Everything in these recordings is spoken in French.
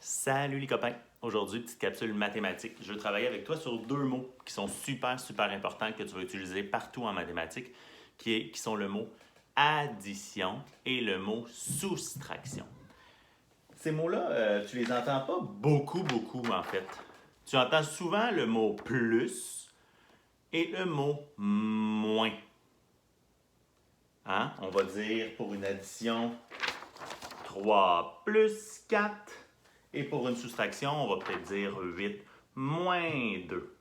Salut les copains! Aujourd'hui, petite capsule mathématique. Je veux travailler avec toi sur deux mots qui sont super importants que tu vas utiliser partout en mathématiques, qui sont le mot addition et le mot soustraction. Ces mots-là, tu les entends pas beaucoup en fait. Tu entends souvent le mot plus et le mot moins. Hein? On va dire pour une addition 3 plus 4. Et pour une soustraction, on va peut-être dire 8 moins 2.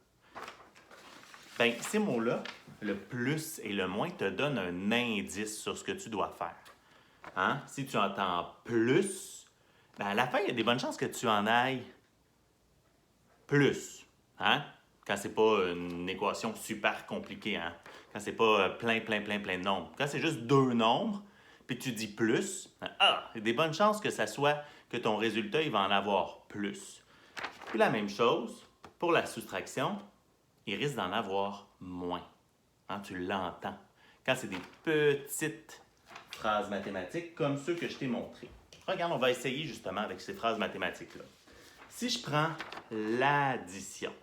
Bien, ces mots-là, le plus et le moins, te donnent un indice sur ce que tu dois faire. Hein? Si tu entends plus, bien à la fin, il y a des bonnes chances que tu en ailles plus. Hein? Quand c'est pas une équation super compliquée. Hein? Quand c'est pas plein de nombres. Quand c'est juste deux nombres, puis que tu dis plus, il y a des bonnes chances que ça soit que ton résultat, il va en avoir plus. Puis la même chose, pour la soustraction, il risque d'en avoir moins. Hein, tu l'entends. Quand c'est des petites phrases mathématiques comme ceux que je t'ai montrés. Regarde, on va essayer justement avec ces phrases mathématiques-là. Si je prends l'addition,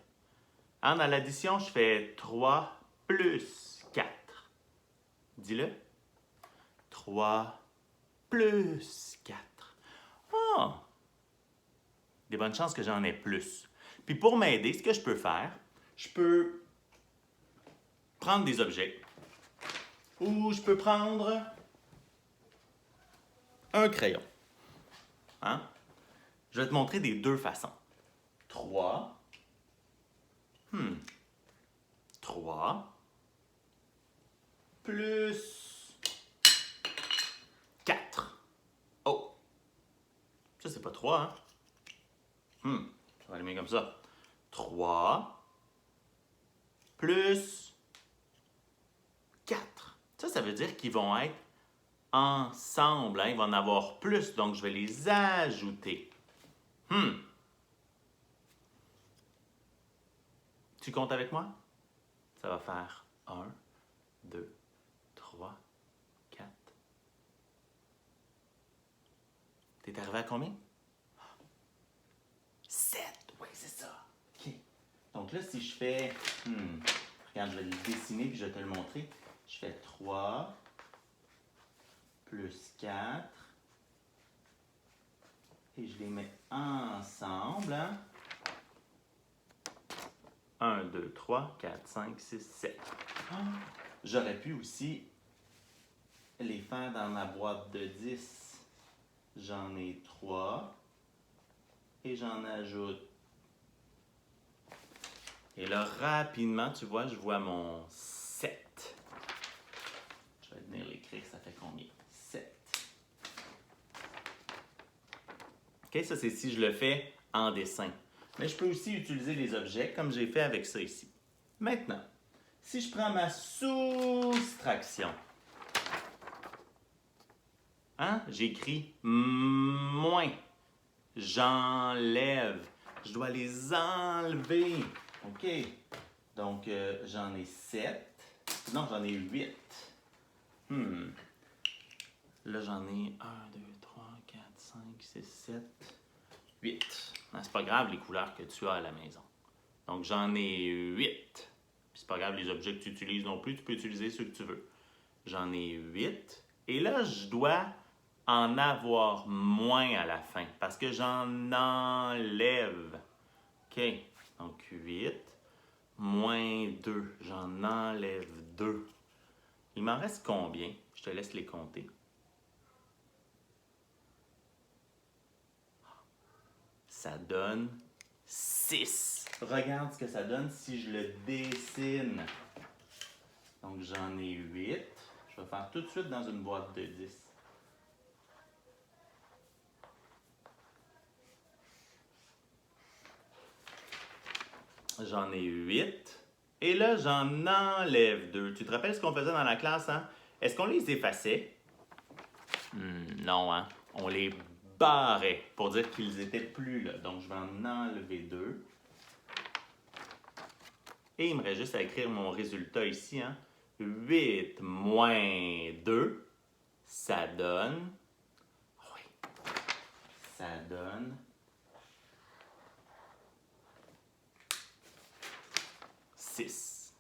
hein, dans l'addition, je fais 3 plus 4. Dis-le. 3 plus 4. Ah! Des bonnes chances que j'en ai plus. Puis pour m'aider, ce que je peux faire, je peux prendre des objets ou je peux prendre un crayon. Hein? Je vais te montrer des deux façons. 3. 3 plus 4. Oh! Ça, c'est pas 3, hein? Ça va aller mieux comme ça. 3 plus 4. Ça veut dire qu'ils vont être ensemble. Hein? Ils vont en avoir plus, donc je vais les ajouter. Tu comptes avec moi? Ça va faire 1, 2, 3, 4. T'es arrivé à combien? 7. Oui, c'est ça. OK. Donc là, si je fais... regarde, je vais le dessiner puis je vais te le montrer. Je fais 3 plus 4. Et je les mets ensemble. Hein? 1, 2, 3, 4, 5, 6, 7. J'aurais pu aussi les faire dans ma boîte de 10. J'en ai 3. Et j'en ajoute. Et là, rapidement, tu vois, je vois mon 7. Je vais venir l'écrire, ça fait combien? 7. OK, ça c'est si je le fais en dessin. Mais je peux aussi utiliser les objets comme j'ai fait avec ça ici. Maintenant, si je prends ma soustraction, hein, j'écris moins. J'enlève. Je dois les enlever. OK. Donc, j'en ai 7. Non, j'en ai 8. Là, j'en ai 1, 2, 3, 4, 5, 6, 7, 8. Non, c'est pas grave les couleurs que tu as à la maison. Donc, j'en ai 8. Puis, c'est pas grave les objets que tu utilises non plus. Tu peux utiliser ceux que tu veux. J'en ai 8. Et là, je dois en avoir moins à la fin parce que j'en enlève. OK. Donc, 8 moins 2. J'en enlève 2. Il m'en reste combien? Je te laisse les compter. Ça donne 6. Regarde ce que ça donne si je le dessine. Donc, j'en ai 8. Je vais faire tout de suite dans une boîte de 10. J'en ai 8. Et là, j'en enlève 2. Tu te rappelles ce qu'on faisait dans la classe, hein? Est-ce qu'on les effaçait? Non, hein? On les barrait pour dire qu'ils étaient plus là. Donc, je vais en enlever 2. Et il me reste juste à écrire mon résultat ici, hein? 8 moins 2, ça donne... Oui, ça donne 6.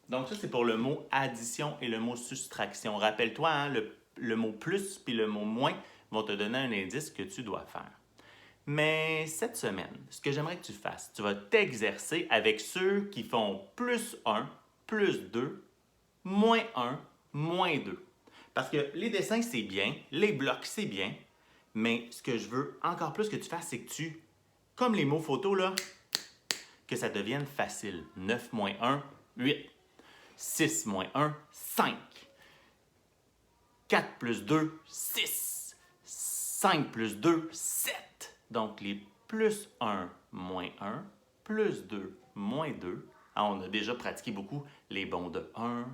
Donc ça, c'est pour le mot addition et le mot soustraction. Rappelle-toi, hein, le mot plus puis le mot moins vont te donner un indice que tu dois faire. Mais cette semaine, ce que j'aimerais que tu fasses, tu vas t'exercer avec ceux qui font plus 1, plus 2, moins 1, moins 2. Parce que les dessins, c'est bien, les blocs, c'est bien, mais ce que je veux encore plus que tu fasses, c'est que tu, comme les mots photos, là, que ça devienne facile. 9 moins 1, 8. 6 moins 1, 5. 4 plus 2, 6. 5 plus 2, 7. Donc, les plus 1, moins 1, plus 2, moins 2. Ah, on a déjà pratiqué beaucoup les bonds de 1,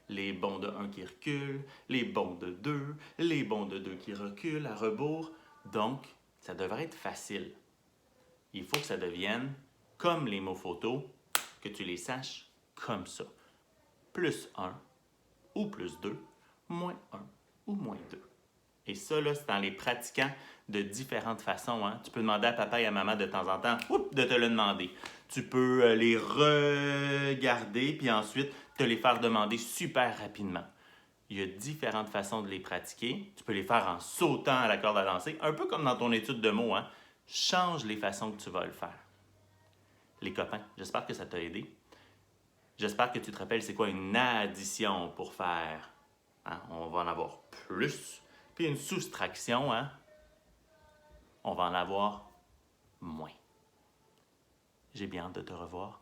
les bonds de 1 qui reculent, les bonds de 2, les bonds de 2 qui reculent à rebours. Donc, ça devrait être facile. Il faut que ça devienne comme les mots photos, que tu les saches comme ça. Plus 1 ou plus 2, moins 1 ou moins 2. Et ça, là, c'est en les pratiquant de différentes façons. Hein. Tu peux demander à papa et à maman de temps en temps de te le demander. Tu peux les regarder puis ensuite te les faire demander super rapidement. Il y a différentes façons de les pratiquer. Tu peux les faire en sautant à la corde à danser, un peu comme dans ton étude de mots. Hein. Change les façons que tu vas le faire. Les copains, j'espère que ça t'a aidé. J'espère que tu te rappelles c'est quoi une addition pour faire. Hein? On va en avoir plus. Puis une soustraction, hein? On va en avoir moins. J'ai bien hâte de te revoir.